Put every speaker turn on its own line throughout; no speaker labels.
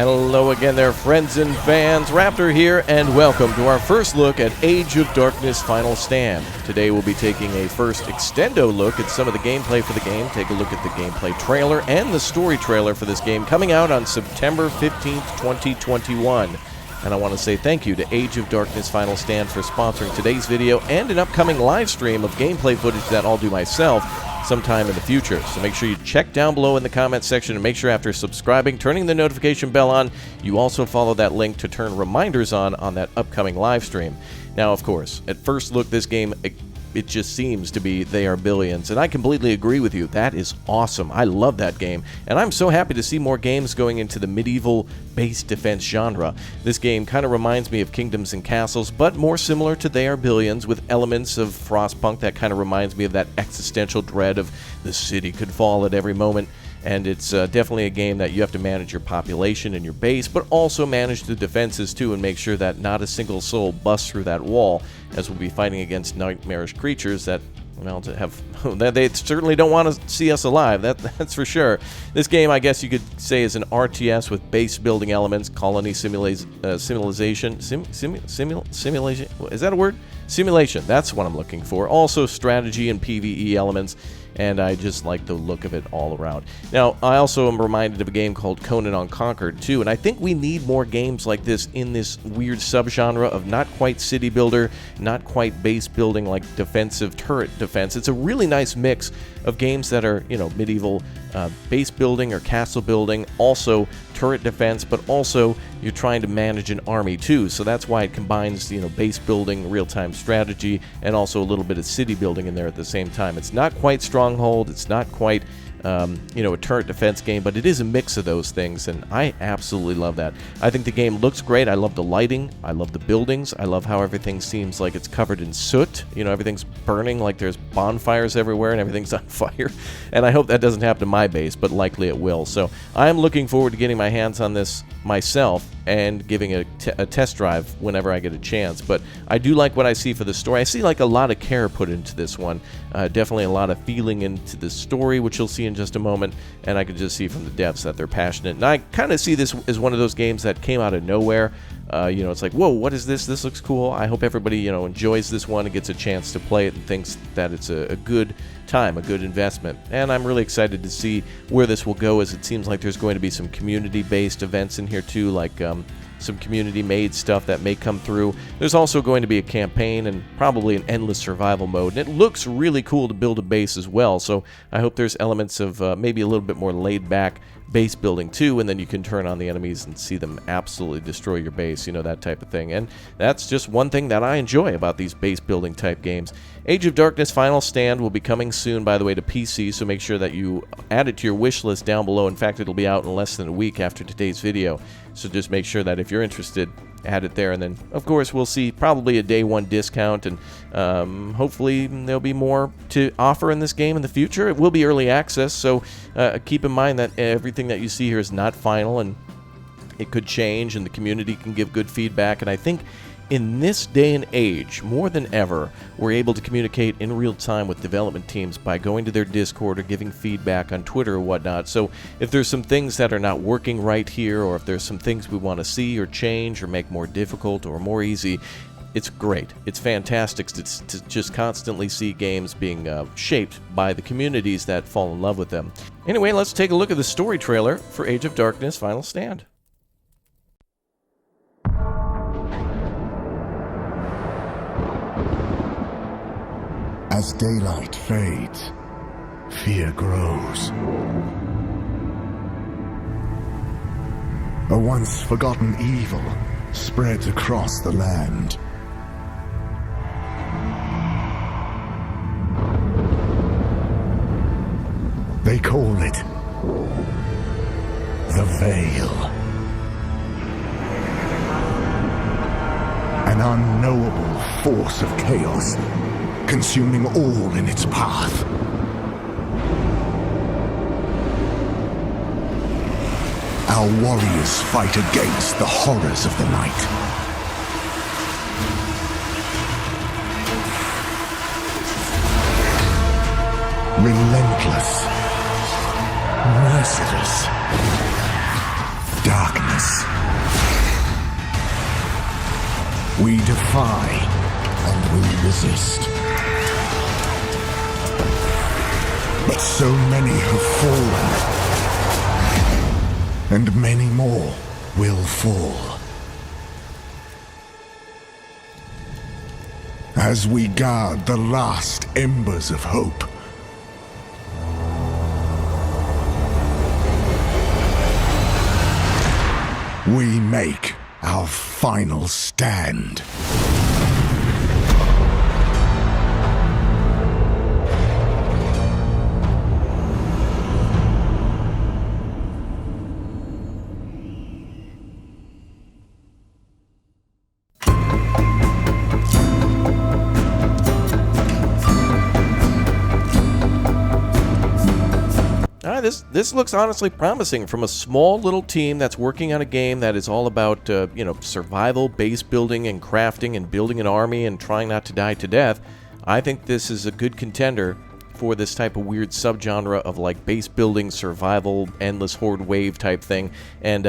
Hello again there, friends and fans. Raptor here, and welcome to our first look at Age of Darkness Final Stand. Today we'll be taking a first extendo look at some of the gameplay for the game, take a look at the gameplay trailer and the story trailer for this game coming out on September 15th, 2021. And I want to say thank you to Age of Darkness Final Stand for sponsoring today's video and an upcoming live stream of gameplay footage that I'll do myself sometime in the future. So make sure you check down below in the comments section, and make sure after subscribing, turning the notification bell on, you also follow that link to turn reminders on that upcoming live stream. Now, of course, at first look, this game, it just seems to be They Are Billions, and I completely agree with you. That is awesome. I love that game, and I'm so happy to see more games going into the medieval base defense genre. This game kind of reminds me of Kingdoms and Castles, but more similar to They Are Billions, with elements of Frostpunk that kind of reminds me of that existential dread of the city could fall at every moment. And it's definitely a game that you have to manage your population and your base, but also manage the defenses too, and make sure that not a single soul busts through that wall, as we'll be fighting against nightmarish creatures that, well, they certainly don't want to see us alive, that's for sure. This game, I guess you could say, is an RTS with base building elements, colony simulation, is that a word? Simulation, that's what I'm looking for. Also strategy and PvE elements, and I just like the look of it all around. Now, I also am reminded of a game called Conan Unconquered too, and I think we need more games like this in this weird subgenre of not quite city builder, not quite base building like defensive turret defense. It's a really nice mix of games that are, you know, medieval base building or castle building, also turret defense, but also you're trying to manage an army too. So that's why it combines, you know, base building, real-time strategy, and also a little bit of city building in there at the same time. It's not quite Stronghold, it's not quite you know, a turret defense game, but it is a mix of those things, and I absolutely love that. I think the game looks great. I love the lighting, I love the buildings, I love how everything seems like it's covered in soot. You know, everything's burning, like there's bonfires everywhere and everything's on fire. And I hope that doesn't happen to my base, but likely it will. So I'm looking forward to getting my hands on this myself and giving a test drive whenever I get a chance. But I do like what I see for the story. I see like a lot of care put into this one. Definitely a lot of feeling into the story, which you'll see in just a moment, and I can just see from the devs that they're passionate. And I kind of see this as one of those games that came out of nowhere. You know, it's like, whoa, what is this? This looks cool. I hope everybody, you know, enjoys this one and gets a chance to play it and thinks that it's a good time, a good investment. And I'm really excited to see where this will go, as it seems like there's going to be some community-based events in here too, like some community-made stuff that may come through. There's also going to be a campaign and probably an endless survival mode, and it looks really cool to build a base as well, so I hope there's elements of maybe a little bit more laid-back base building too, and then you can turn on the enemies and see them absolutely destroy your base, you know, that type of thing. And that's just one thing that I enjoy about these base building type games. Age of Darkness Final Stand will be coming soon, by the way, to PC, so make sure that you add it to your wish list down below. In fact, it'll be out in less than a week after today's video, so just make sure that if you're interested, add it there. And then, of course, we'll see probably a day one discount, and hopefully there'll be more to offer in this game in the future. It will be early access, so keep in mind that everything that you see here is not final, and it could change, and the community can give good feedback. And I think in this day and age, more than ever, we're able to communicate in real time with development teams by going to their Discord or giving feedback on Twitter or whatnot. So if there's some things that are not working right here, or if there's some things we want to see or change or make more difficult or more easy, it's great. It's fantastic to just constantly see games being shaped by the communities that fall in love with them. Anyway, let's take a look at the story trailer for Age of Darkness Final Stand.
As daylight fades, fear grows. A once forgotten evil spreads across the land. They call it the Veil. An unknowable force of chaos, consuming all in its path. Our warriors fight against the horrors of the night. Relentless, merciless, darkness. We defy and we resist. But so many have fallen, and many more will fall. As we guard the last embers of hope, we make our final stand.
This looks honestly promising from a small little team that's working on a game that is all about, survival, base building, and crafting, and building an army, and trying not to die to death. I think this is a good contender for this type of weird subgenre of, like, base building, survival, endless horde wave type thing. And,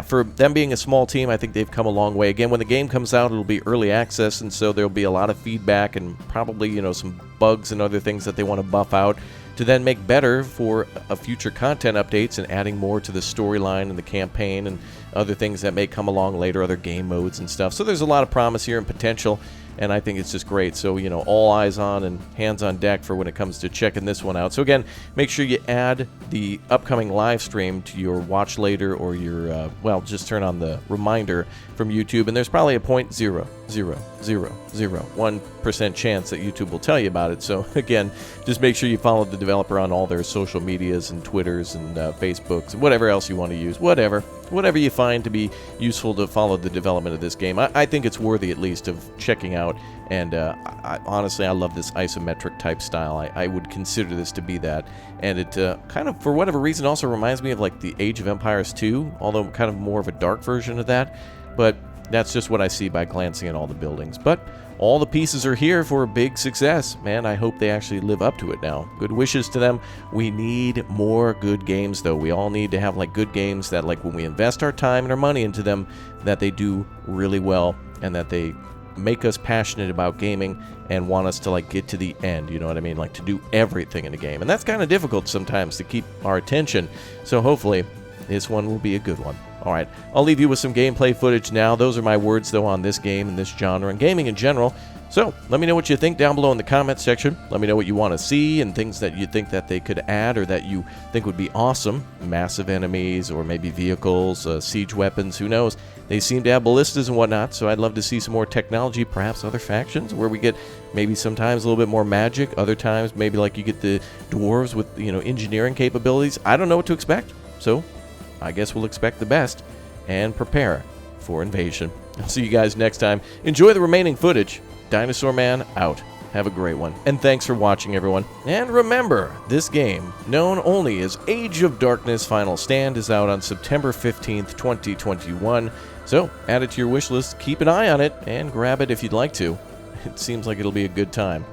for them being a small team, I think they've come a long way. Again, when the game comes out, it'll be early access, and so there'll be a lot of feedback and probably, some bugs and other things that they want to buff out to then make better for future content updates and adding more to the storyline and the campaign and other things that may come along later, other game modes and stuff. So there's a lot of promise here and potential, and I think it's just great. So, all eyes on and hands on deck for when it comes to checking this one out. So again, make sure you add the upcoming live stream to your watch later or your, just turn on the reminder from YouTube, and there's probably a 0.00001% chance that YouTube will tell you about it. So again, just make sure you follow the developer on all their social medias and Twitters and Facebooks and whatever else you want to use. Whatever you find to be useful to follow the development of this game. I think it's worthy at least of checking out, and honestly, I love this isometric type style. I would consider this to be that, and it kind of, for whatever reason, also reminds me of like the Age of Empires 2, although kind of more of a dark version of that. But that's just what I see by glancing at all the buildings. But all the pieces are here for a big success. Man, I hope they actually live up to it now. Good wishes to them. We need more good games, though. We all need to have, like, good games that, like, when we invest our time and our money into them, that they do really well and that they make us passionate about gaming and want us to, like, get to the end, you know what I mean? Like, to do everything in a game. And that's kind of difficult sometimes to keep our attention. So hopefully this one will be a good one. Alright, I'll leave you with some gameplay footage now. Those are my words, though, on this game and this genre and gaming in general. So, let me know what you think down below in the comments section. Let me know what you want to see and things that you think that they could add or that you think would be awesome. Massive enemies or maybe vehicles, siege weapons, who knows. They seem to have ballistas and whatnot, so I'd love to see some more technology, perhaps other factions where we get maybe sometimes a little bit more magic, other times maybe like you get the dwarves with, engineering capabilities. I don't know what to expect, so I guess we'll expect the best and prepare for invasion. I'll see you guys next time. Enjoy the remaining footage. Dinosaur Man out. Have a great one. And thanks for watching, everyone. And remember, this game, known only as Age of Darkness Final Stand, is out on September 15th, 2021. So, add it to your wish list, keep an eye on it, and grab it if you'd like to. It seems like it'll be a good time.